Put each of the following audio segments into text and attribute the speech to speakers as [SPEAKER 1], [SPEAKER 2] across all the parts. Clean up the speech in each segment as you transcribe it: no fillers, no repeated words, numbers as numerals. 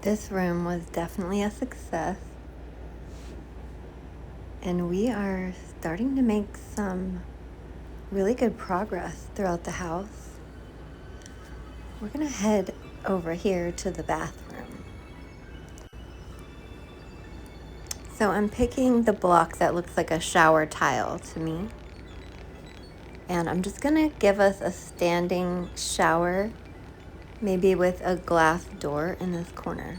[SPEAKER 1] This room was definitely a success, and we are starting to make some really good progress throughout the house. We're gonna head over here to the bathroom. So I'm picking the block that looks like a shower tile to me, and I'm just gonna give us a standing shower, maybe with a glass door in this corner.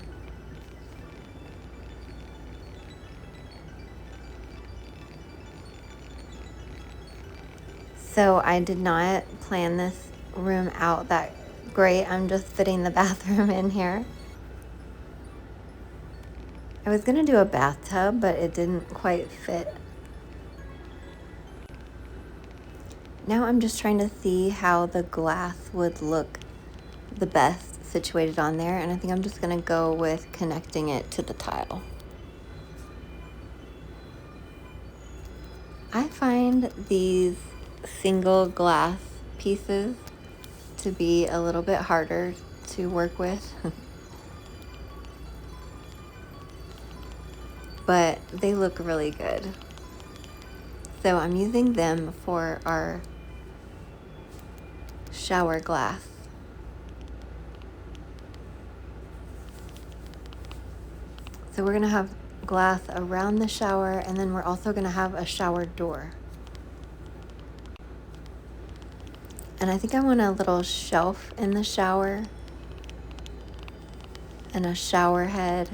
[SPEAKER 1] So I did not plan this room out that great. I'm just fitting the bathroom in here. I was gonna do a bathtub, but it didn't quite fit. Now I'm just trying to see how the glass would look the best situated on there, and I think I'm just gonna go with connecting it to the tile. I find these single glass pieces to be a little bit harder to work with, but they look really good. So I'm using them for our shower glass. So we're gonna have glass around the shower, and then we're also gonna have a shower door. And I think I want a little shelf in the shower and a shower head,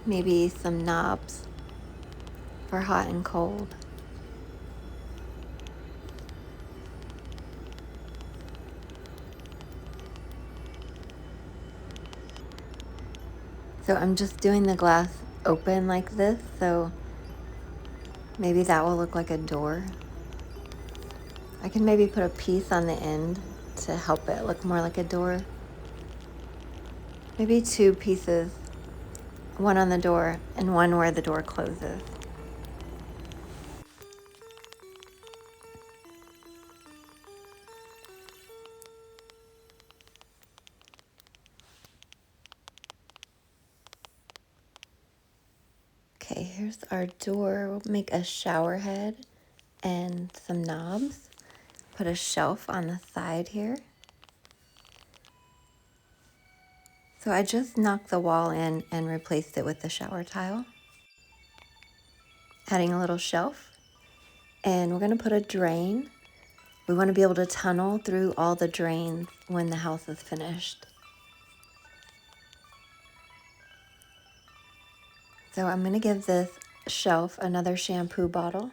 [SPEAKER 1] maybe some knobs for hot and cold. So I'm just doing the glass open like this, so maybe that will look like a door. I can maybe put a piece on the end to help it look more like a door. Maybe two pieces, one on the door and one where the door closes. Okay, here's our door. We'll make a shower head and some knobs. Put a shelf on the side here. So I just knocked the wall in and replaced it with the shower tile. Adding a little shelf. And we're gonna put a drain. We wanna be able to tunnel through all the drains when the house is finished. So I'm gonna give this shelf another shampoo bottle.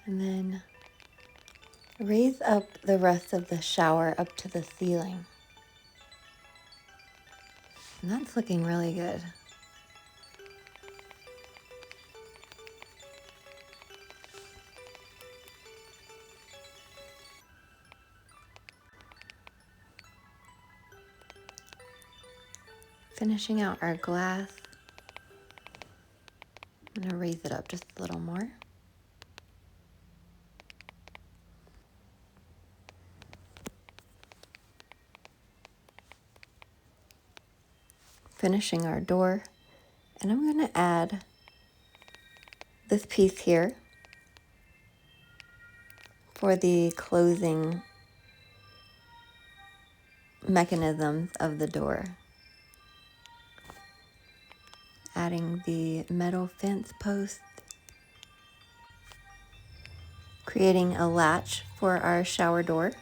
[SPEAKER 1] And then raise up the rest of the shower up to the ceiling. And that's looking really good. Finishing out our glass. I'm gonna raise it up just a little more. Finishing our door. And I'm gonna add this piece here for the closing mechanisms of the door. Adding the metal fence post. Creating a latch for our shower door.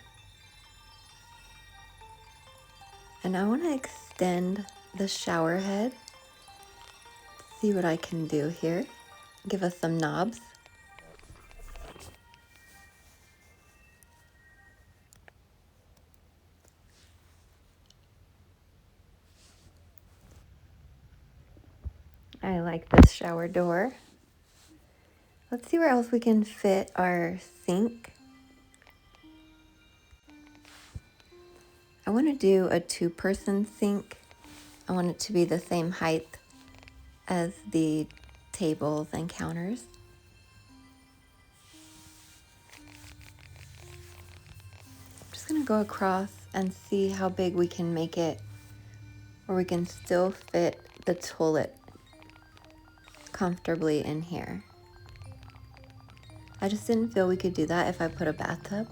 [SPEAKER 1] And I want to extend the shower head. See what I can do here. Give us some knobs. I like this shower door. Let's see where else we can fit our sink. I want to do a 2-person sink. I want it to be the same height as the tables and counters. just gonna go across and see how big we can make it, where we can still fit the toilet comfortably in here. I just didn't feel we could do that if I put a bathtub.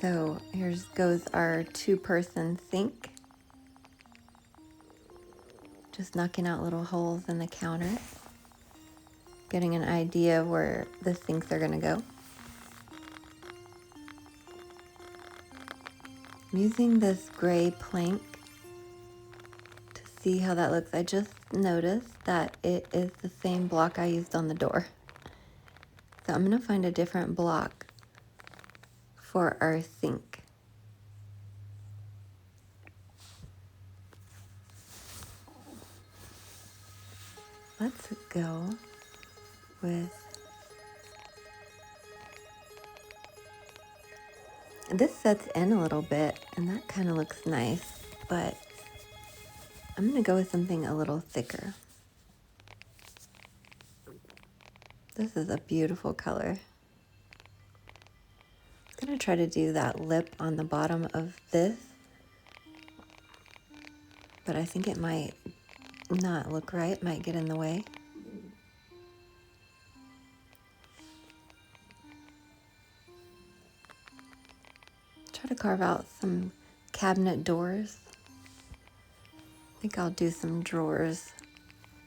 [SPEAKER 1] So here goes our 2-person sink. Just knocking out little holes in the counter. Getting an idea of where the sinks are gonna go. I'm using this gray plank to see how that looks. I just noticed that it is the same block I used on the door. So I'm gonna find a different block for our sink. Let's go with this. Sets in a little bit and that kind of looks nice, but I'm gonna go with something a little thicker. This is a beautiful color. I'm gonna try to do that lip on the bottom of this, but I think it might not look right, might get in the way. Try to carve out some cabinet doors. I think I'll do some drawers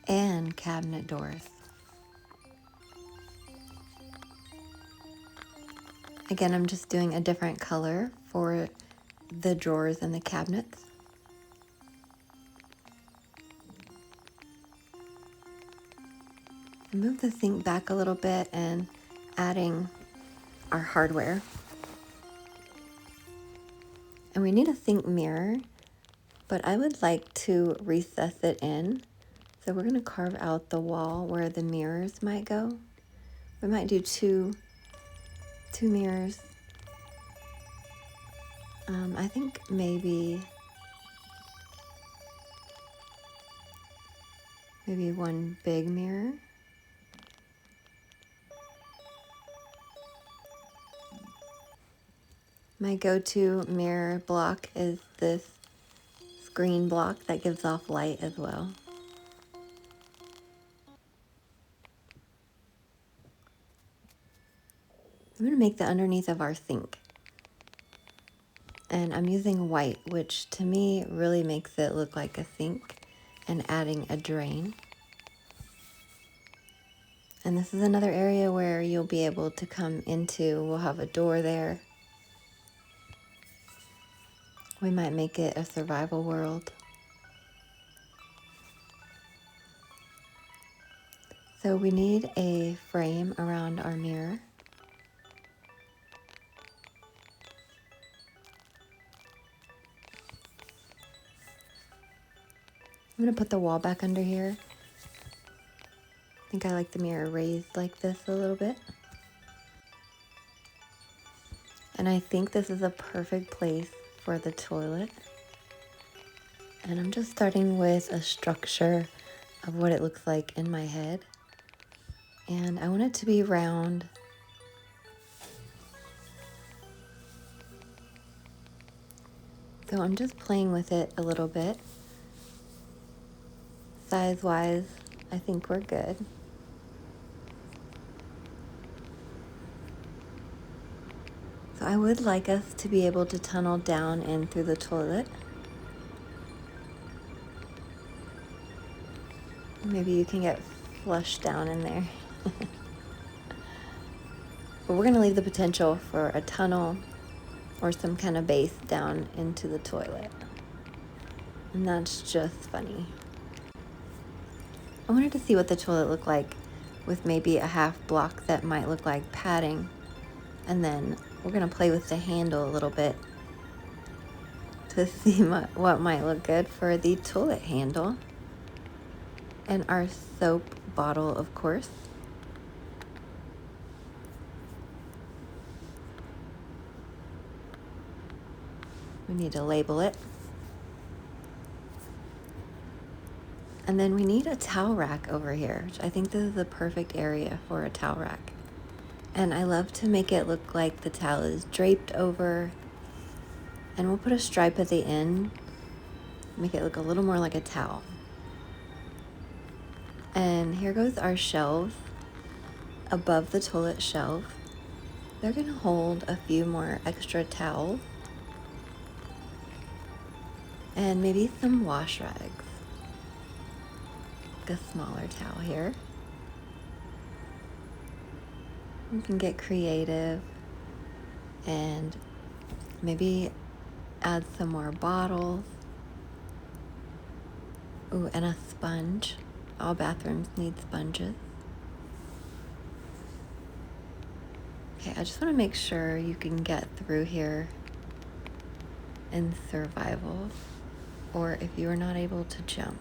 [SPEAKER 1] and cabinet doors. Again, I'm just doing a different color for the drawers and the cabinets. Move the sink back a little bit and adding our hardware. And we need a sink mirror, but I would like to recess it in. So we're gonna carve out the wall where the mirrors might go. We might do two mirrors. I think maybe one big mirror. My go-to mirror block is this screen block that gives off light as well. I'm going to make the underneath of our sink. And I'm using white, which to me really makes it look like a sink, and adding a drain. And this is another area where you'll be able to come into. We'll have a door there. We might make it a survival world. So we need a frame around our mirror. I'm going to put the wall back under here. I think I like the mirror raised like this a little bit. And I think this is a perfect place for the toilet. And I'm just starting with a structure of what it looks like in my head. And I want it to be round. So I'm just playing with it a little bit. Size-wise, I think we're good. So I would like us to be able to tunnel down in through the toilet. Maybe you can get flushed down in there. But we're going to leave the potential for a tunnel or some kind of base down into the toilet. And that's just funny. I wanted to see what the toilet looked like with maybe a half block that might look like padding. And then we're going to play with the handle a little bit to see what might look good for the toilet handle. And our soap bottle, of course. We need to label it. And then we need a towel rack over here, which I think this is the perfect area for a towel rack. And I love to make it look like the towel is draped over, and we'll put a stripe at the end, make it look a little more like a towel. And here goes our shelves above the toilet shelf. They're gonna hold a few more extra towels and maybe some wash rags. A smaller towel here. You can get creative and maybe add some more bottles. Ooh, and a sponge. All bathrooms need sponges. Okay, I just want to make sure you can get through here in survival, or if you are not able to jump.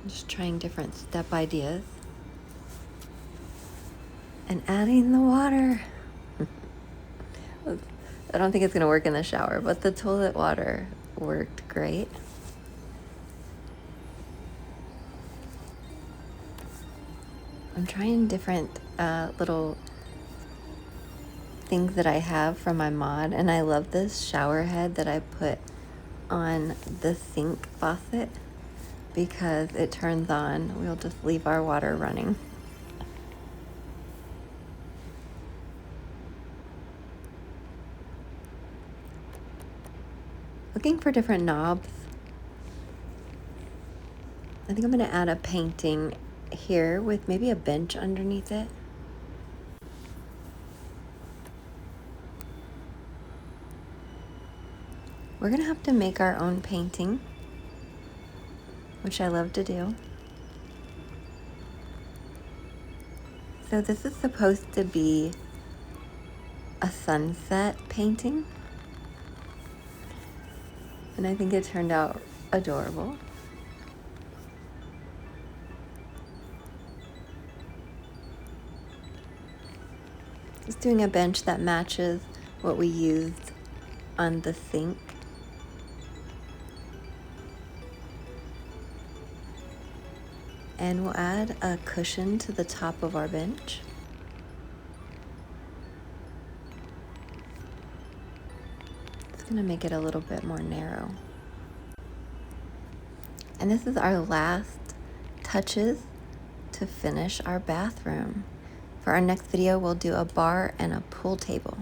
[SPEAKER 1] Just trying different step ideas. And adding the water. I don't think it's gonna work in the shower, but the toilet water worked great. I'm trying different little things that I have from my mod, and I love this shower head that I put on the sink faucet because it turns on. We'll just leave our water running. Looking for different knobs. I think I'm gonna add a painting here with maybe a bench underneath it. We're gonna have to make our own painting, which I love to do. So this is supposed to be a sunset painting, and I think it turned out adorable. Just doing a bench that matches what we used on the sink. And we'll add a cushion to the top of our bench. It's gonna make it a little bit more narrow. And this is our last touches to finish our bathroom. For our next video, we'll do a bar and a pool table.